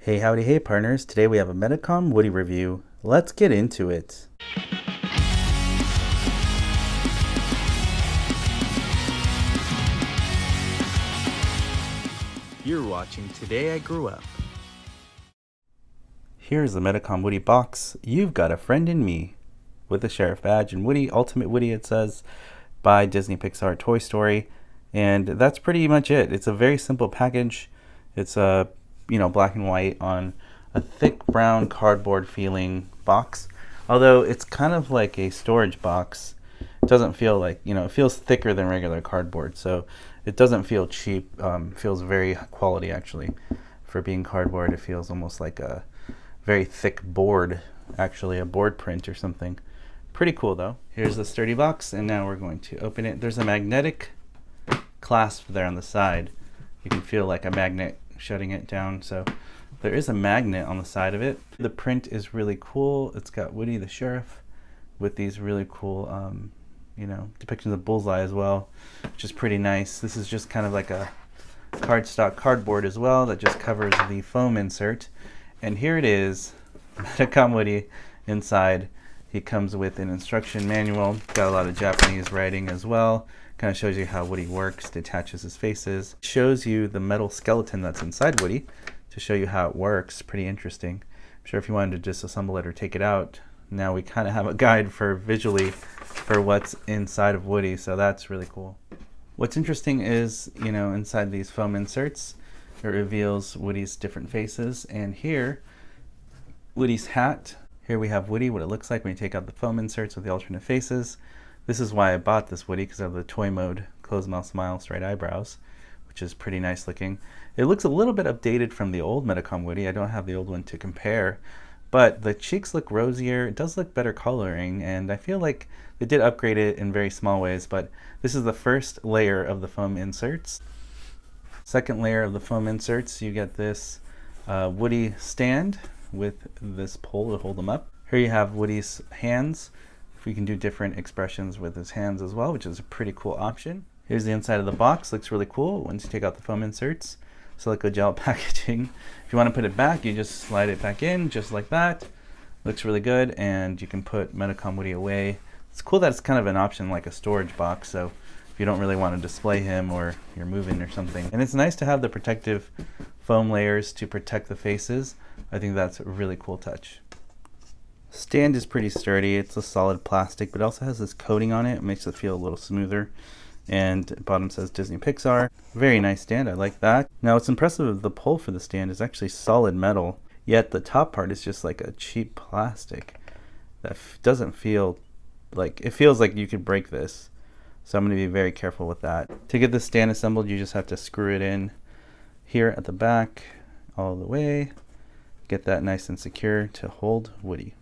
Hey howdy hey partners, today we have a Medicom Woody review. Let's get into it. You're watching Today I Grew Up. Here's the Medicom Woody box. You've got a friend in me. With the Sheriff badge and Woody, Ultimate Woody it says, by Disney Pixar Toy Story. And that's pretty much it. It's a very simple package. It's black and white on a thick brown cardboard feeling box. Although it's kind of like a storage box. It doesn't feel like, it feels thicker than regular cardboard. So it doesn't feel cheap. Feels very high quality actually. For being cardboard, it feels almost like a very thick board, actually a board print or something. Pretty cool though. Here's the sturdy box, and now we're going to open it. There's a magnetic clasp there on the side. You can feel like a magnet shutting it down, so there is a magnet on the side of it. The print is really cool. It's got Woody the Sheriff with these really cool depictions of Bullseye as well, which is pretty nice. This is just kind of like a cardstock cardboard as well that just covers the foam insert. And here it is, Medicom Woody inside. He comes with an instruction manual, got a lot of Japanese writing as well. Kind of shows you how Woody works, detaches his faces. Shows you the metal skeleton that's inside Woody to show you how it works. Pretty interesting. I'm sure if you wanted to disassemble it or take it out, now we kind of have a guide for visually for what's inside of Woody, so that's really cool. What's interesting is, inside these foam inserts, it reveals Woody's different faces, and here, Woody's hat. Here we have Woody, what it looks like when you take out the foam inserts with the alternate faces. This is why I bought this Woody, because of the toy mode, closed mouth smile, straight eyebrows, which is pretty nice looking. It looks a little bit updated from the old Medicom Woody. I don't have the old one to compare, but the cheeks look rosier. It does look better coloring, and I feel like they did upgrade it in very small ways, but this is the first layer of the foam inserts. Second layer of the foam inserts, you get this Woody stand with this pole to hold them up. Here you have Woody's hands. We can do different expressions with his hands as well, which is a pretty cool option. Here's the inside of the box. Looks really cool once you take out the foam inserts. Silica gel packaging. If you want to put it back, you just slide it back in just like that. Looks really good, and you can put Medicom Woody away. It's cool that it's kind of an option like a storage box, so if you don't really want to display him or you're moving or something. And it's nice to have the protective foam layers to protect the faces. I think that's a really cool touch. Stand is pretty sturdy. It's a solid plastic, but it also has this coating on it. It makes it feel a little smoother. And the bottom says Disney Pixar. Very nice stand. I like that. Now what's impressive of the pole for the stand is actually solid metal, yet the top part is just like a cheap plastic that doesn't feel like, it feels like you could break this. So I'm going to be very careful with that. To get the stand assembled, you just have to screw it in here at the back all the way. Get that nice and secure to hold Woody.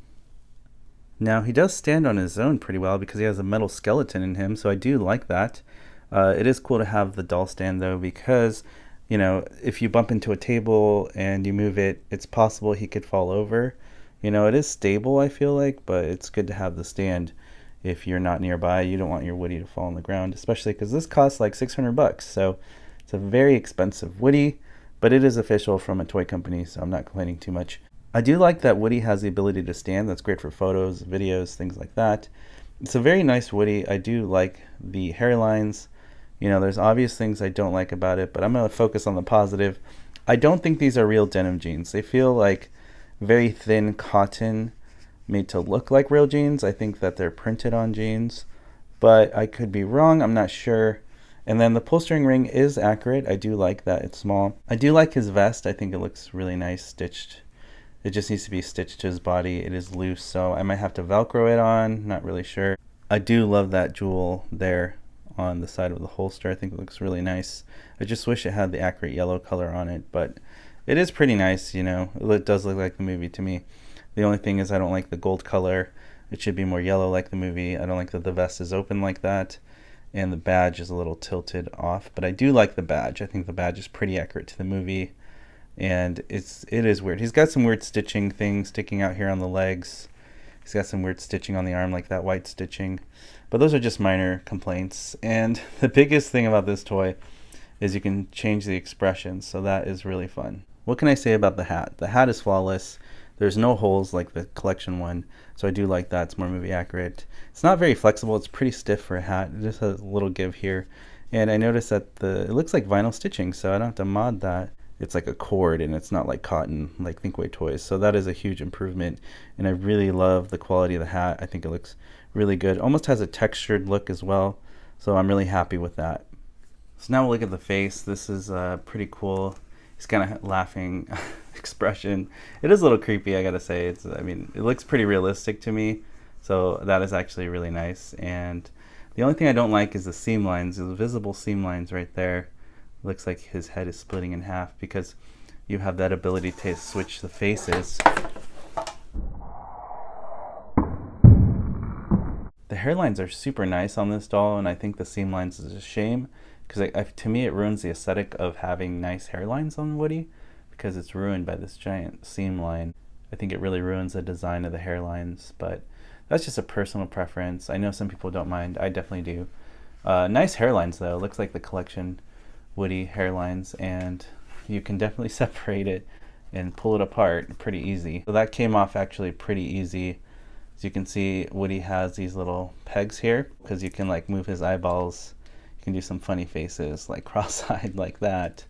Now he does stand on his own pretty well because he has a metal skeleton in him, so I do like that. It is cool to have the doll stand though, because if you bump into a table and you move it, it's possible he could fall over. It is stable, I feel like, but it's good to have the stand if you're not nearby. You don't want your Woody to fall on the ground, especially because this costs like $600, so it's a very expensive Woody, but it is official from a toy company, so I'm not complaining too much. I do like that Woody has the ability to stand. That's great for photos, videos, things like that. It's a very nice Woody. I do like the hairlines. There's obvious things I don't like about it, but I'm going to focus on the positive. I don't think these are real denim jeans. They feel like very thin cotton made to look like real jeans. I think that they're printed on jeans, but I could be wrong. I'm not sure. And then the pull string ring is accurate. I do like that it's small. I do like his vest. I think it looks really nice stitched. It just needs to be stitched to his body. It is loose, so I might have to Velcro it on. Not really sure. I do love that jewel there on the side of the holster. I think it looks really nice. I just wish it had the accurate yellow color on it, but it is pretty nice, It does look like the movie to me. The only thing is I don't like the gold color. It should be more yellow like the movie. I don't like that the vest is open like that, and the badge is a little tilted off, but I do like the badge. I think the badge is pretty accurate to the movie. And it is weird. He's got some weird stitching things sticking out here on the legs. He's got some weird stitching on the arm, like that white stitching. But those are just minor complaints. And the biggest thing about this toy is you can change the expressions, so that is really fun. What can I say about the hat? The hat is flawless. There's no holes like the collection one, so I do like that. It's more movie accurate. It's not very flexible. It's pretty stiff for a hat. It just has a little give here. And I noticed that it looks like vinyl stitching, so I don't have to mod that. It's like a cord and it's not like cotton like Thinkway toys. So that is a huge improvement. And I really love the quality of the hat. I think it looks really good. Almost has a textured look as well. So I'm really happy with that. So now we'll look at the face. This is pretty cool. He's kind of laughing expression. It is a little creepy, I gotta say. I mean, it looks pretty realistic to me. So that is actually really nice. And the only thing I don't like is the seam lines. The visible seam lines right there. Looks like his head is splitting in half because you have that ability to switch the faces. The hairlines are super nice on this doll, and I think the seam lines is a shame because to me it ruins the aesthetic of having nice hairlines on Woody because it's ruined by this giant seam line. I think it really ruins the design of the hairlines, but that's just a personal preference. I know some people don't mind. I definitely do. Nice hairlines though. Looks like the collection Woody hairlines, and you can definitely separate it and pull it apart pretty easy. So that came off actually pretty easy. As you can see, Woody has these little pegs here because you can like move his eyeballs. You can do some funny faces like cross-eyed like that.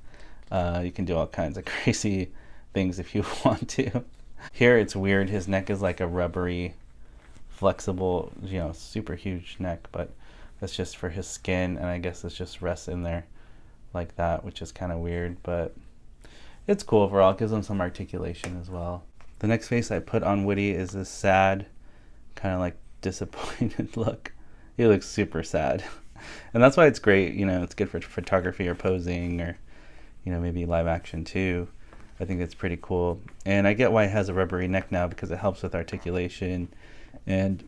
You can do all kinds of crazy things if you want to. Here it's weird. His neck is like a rubbery, flexible, super huge neck, but that's just for his skin, and I guess it's just rests in there like that, which is kind of weird, but it's cool overall. It gives him some articulation as well. The next face I put on Woody is this sad, kind of like disappointed look. He looks super sad. And that's why it's great, it's good for photography or posing or, maybe live action too. I think it's pretty cool. And I get why it has a rubbery neck now because it helps with articulation. And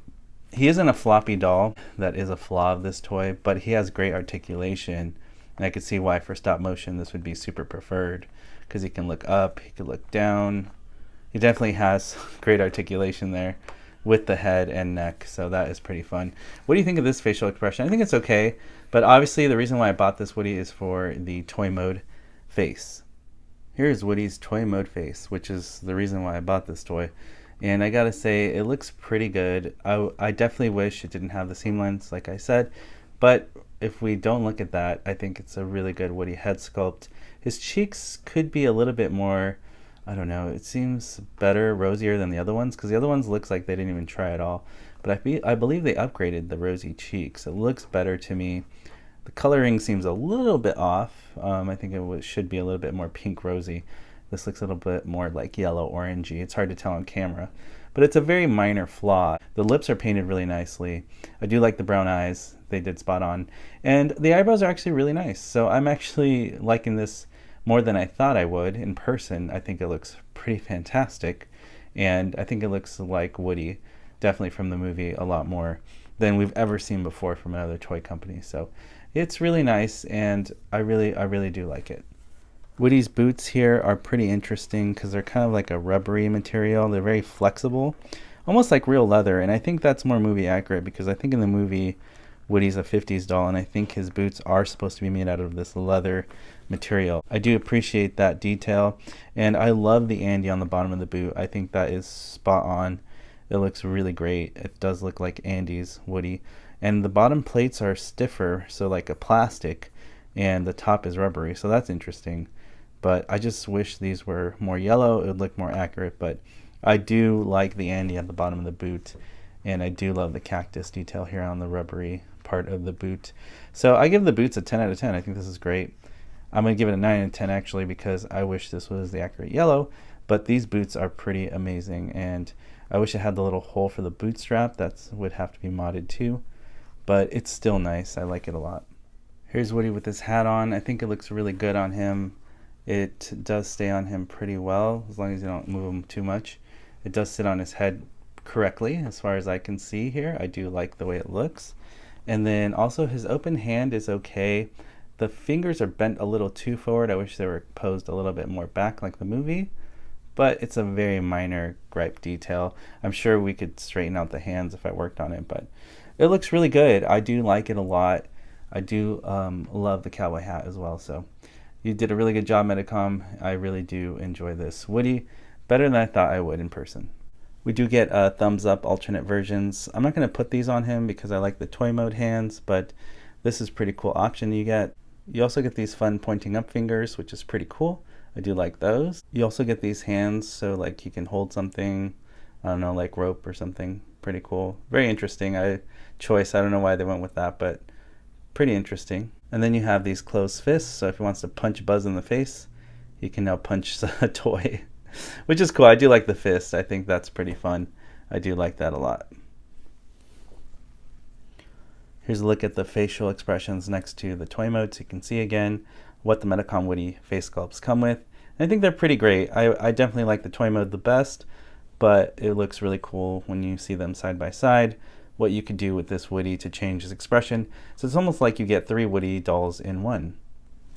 he isn't a floppy doll. That is a flaw of this toy, but he has great articulation. And I could see why for stop motion this would be super preferred because he can look up, he could look down. He definitely has great articulation there with the head and neck, so that is pretty fun. What do you think of this facial expression? I think it's okay, but obviously the reason why I bought this Woody is for the toy mode face. Here's Woody's toy mode face, which is the reason why I bought this toy. And I gotta say, it looks pretty good. I definitely wish it didn't have the seam lines, like I said, but if we don't look at that, I think it's a really good Woody head sculpt. His cheeks could be a little bit more, I don't know, it seems better, rosier than the other ones, because the other ones looks like they didn't even try at all. But I believe they upgraded the rosy cheeks. It looks better to me. The coloring seems a little bit off. I think should be a little bit more pink rosy. This looks a little bit more like yellow orangey. It's hard to tell on camera, but it's a very minor flaw. The lips are painted really nicely. I do like the brown eyes. They did spot on. And the eyebrows are actually really nice. So I'm actually liking this more than I thought I would in person. I think it looks pretty fantastic. And I think it looks like Woody, definitely from the movie, a lot more than we've ever seen before from another toy company. So it's really nice, and I really do like it. Woody's boots here are pretty interesting because they're kind of like a rubbery material. They're very flexible, almost like real leather. And I think that's more movie accurate because I think in the movie, Woody's a 50s doll, and I think his boots are supposed to be made out of this leather material. I do appreciate that detail, and I love the Andy on the bottom of the boot. I think that is spot on. It looks really great. It does look like Andy's Woody. And the bottom plates are stiffer, so like a plastic, and the top is rubbery, so that's interesting. But I just wish these were more yellow. It would look more accurate, but I do like the Andy at the bottom of the boot, and I do love the cactus detail here on the rubbery part of the boot. So I give the boots a 10 out of 10. I think this is great. I'm going to give it a 9 out of 10 actually because I wish this was the accurate yellow, but these boots are pretty amazing, and I wish it had the little hole for the boot strap. That would have to be modded too, but it's still nice. I like it a lot. Here's Woody with his hat on. I think it looks really good on him. It does stay on him pretty well as long as you don't move him too much. It does sit on his head correctly as far as I can see here. I do like the way it looks. And then also his open hand is okay. The fingers are bent a little too forward. I wish they were posed a little bit more back like the movie, but it's a very minor gripe detail. I'm sure we could straighten out the hands if I worked on it, but it looks really good. I do like it a lot. I do love the cowboy hat as well, so You did a really good job, Medicom. I really do enjoy this Woody, better than I thought I would in person. We do get thumbs up alternate versions. I'm not going to put these on him because I like the toy mode hands, but this is a pretty cool option you get. You also get these fun pointing up fingers, which is pretty cool. I do like those. You also get these hands, so like you can hold something, I don't know, like rope or something. Pretty cool. Very interesting choice. I don't know why they went with that, but pretty interesting. And then you have these closed fists, so if he wants to punch Buzz in the face, he can now punch a toy, which is cool. I do like the fist. I think that's pretty fun. I do like that a lot. Here's a look at the facial expressions next to the toy mode, so you can see again what the Medicom Woody face sculpts come with. And I think they're pretty great. I definitely like the toy mode the best, but it looks really cool when you see them side by side, what you could do with this Woody to change his expression. So it's almost like you get 3 Woody dolls in one.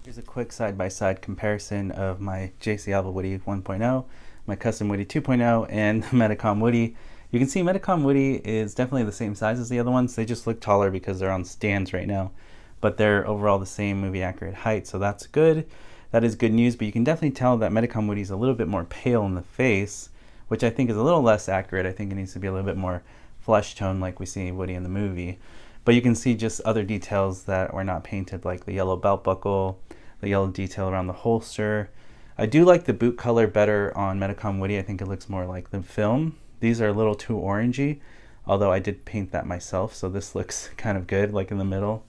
Here's a quick side-by-side comparison of my JC Alva Woody 1.0, my custom Woody 2.0, and the Medicom Woody. You can see Medicom Woody is definitely the same size as the other ones. They just look taller because they're on stands right now, but they're overall the same movie accurate height, so that's good. That is good news, but you can definitely tell that Medicom Woody is a little bit more pale in the face, which I think is a little less accurate. I think it needs to be a little bit more flesh tone like we see Woody in the movie. But you can see just other details that are not painted, like the yellow belt buckle, the yellow detail around the holster. I do like the boot color better on Medicom Woody. I think it looks more like the film. These are a little too orangey, although I did paint that myself, so this looks kind of good, like in the middle.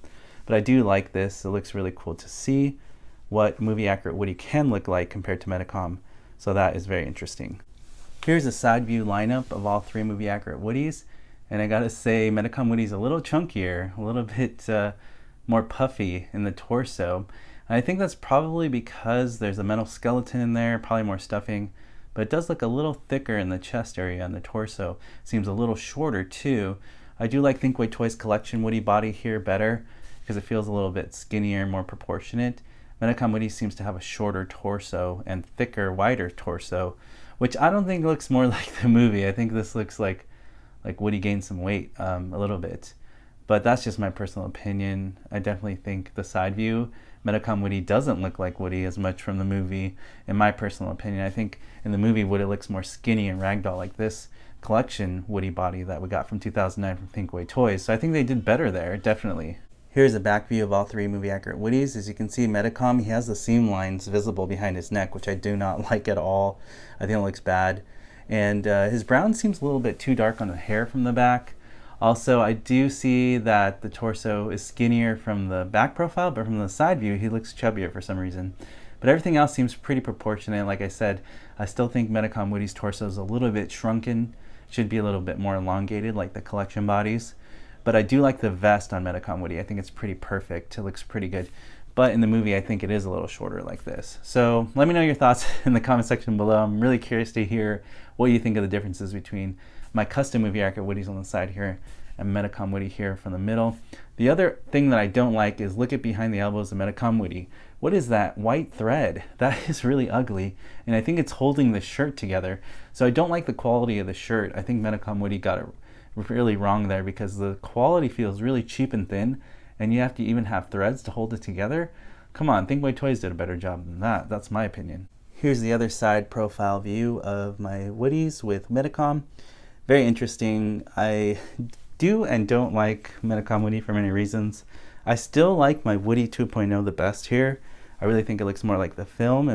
But I do like this. It looks really cool to see what movie accurate Woody can look like compared to Medicom, so that is very interesting. Here's a side view lineup of all 3 movie accurate Woodies. And I gotta say, Medicom Woody's a little chunkier, a little bit more puffy in the torso. And I think that's probably because there's a metal skeleton in there, probably more stuffing. But it does look a little thicker in the chest area and the torso. Seems a little shorter too. I do like Thinkway Toys Collection Woody body here better because it feels a little bit skinnier, more proportionate. Medicom Woody seems to have a shorter torso and thicker, wider torso, which I don't think looks more like the movie. I think this looks like Woody gained some weight a little bit. But that's just my personal opinion. I definitely think the side view, Medicom Woody doesn't look like Woody as much from the movie, in my personal opinion. I think in the movie Woody looks more skinny and ragdoll like this collection Woody body that we got from 2009 from Thinkway Toys. So I think they did better there, definitely. Here's a back view of all 3 movie accurate Woodies. As you can see, Medicom, he has the seam lines visible behind his neck, which I do not like at all. I think it looks bad. And his brown seems a little bit too dark on the hair from the back. Also, I do see that the torso is skinnier from the back profile, but from the side view, he looks chubbier for some reason. But everything else seems pretty proportionate. Like I said, I still think Medicom Woody's torso is a little bit shrunken. Should be a little bit more elongated like the collection bodies. But I do like the vest on Medicom Woody. I think it's pretty perfect. It looks pretty good. But in the movie, I think it is a little shorter like this. So let me know your thoughts in the comment section below. I'm really curious to hear what you think of the differences between my custom movie accurate Woodies on the side here and Medicom Woody here from the middle. The other thing that I don't like is look at behind the elbows of Medicom Woody. What is that white thread? That is really ugly, and I think it's holding the shirt together. So I don't like the quality of the shirt. I think Medicom Woody got it really wrong there because the quality feels really cheap and thin, and you have to even have threads to hold it together. Come on, Thinkway Toys did a better job than that. That's my opinion. Here's the other side profile view of my Woodies with Medicom. Very interesting. I do and don't like Medicom Woody for many reasons. I still like my Woody 2.0 the best here. I really think it looks more like the film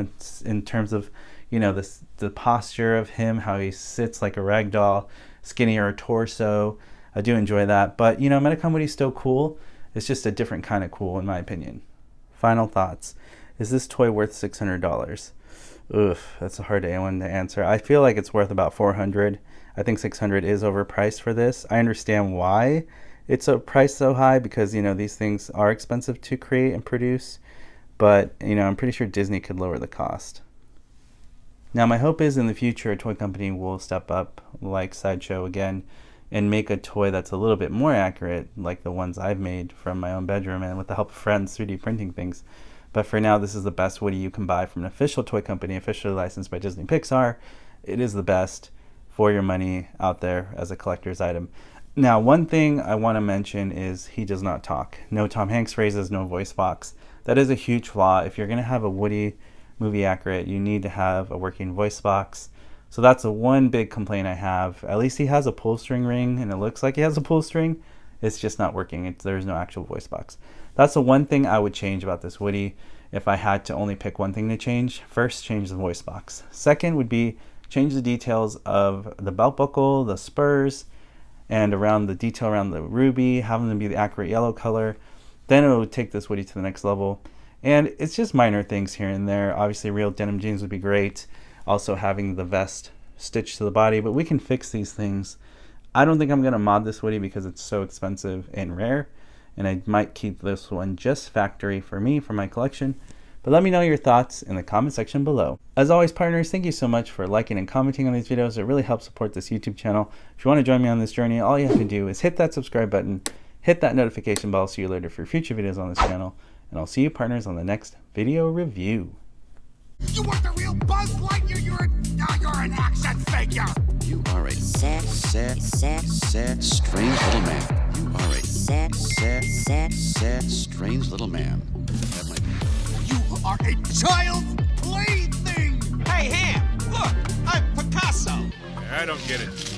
in terms of, you know, the posture of him, how he sits like a rag doll, skinnier torso. I do enjoy that. But, you know, Medicom Woody's still cool. It's just a different kind of cool in my opinion. Final thoughts. Is this toy worth $600? Oof, that's a hard one to answer. I feel like it's worth about $400. I think $600 is overpriced for this. I understand why it's a price so high because, you know, these things are expensive to create and produce. But, you know, I'm pretty sure Disney could lower the cost. Now, my hope is in the future a toy company will step up like Sideshow again and make a toy that's a little bit more accurate like the ones I've made from my own bedroom and with the help of friends 3D printing things. But for now, this is the best Woody you can buy from an official toy company, officially licensed by Disney Pixar. It is the best for your money out there as a collector's item. Now, one thing I want to mention is he does not talk. No Tom Hanks phrases, no voice box. That is a huge flaw. If you're going to have a Woody movie accurate, you need to have a working voice box. So that's the one big complaint I have. At least he has a pull string ring, and it looks like he has a pull string. It's just not working. There's no actual voice box. That's the one thing I would change about this Woody if I had to only pick one thing to change. First, change the voice box. Second would be change the details of the belt buckle, the spurs, and around the detail around the ruby, having them be the accurate yellow color. Then it would take this Woody to the next level. And it's just minor things here and there. Obviously, real denim jeans would be great. Also having the vest stitched to the body, but we can fix these things. I don't think I'm going to mod this Woody because it's so expensive and rare, and I might keep this one just factory for me, for my collection. But let me know your thoughts in the comment section below. As always, partners, thank you so much for liking and commenting on these videos. It really helps support this YouTube channel. If you want to join me on this journey, all you have to do is hit that subscribe button, hit that notification bell so you're alerted for future videos on this channel, and I'll see you, partners, on the next video review. You weren't the real Buzz Lightyear, you're an action figure! You are a sad, strange little man. You are a sad, strange little man. That might be. You are a child's plaything! Hey, Ham, look, I'm Picasso. I don't get it.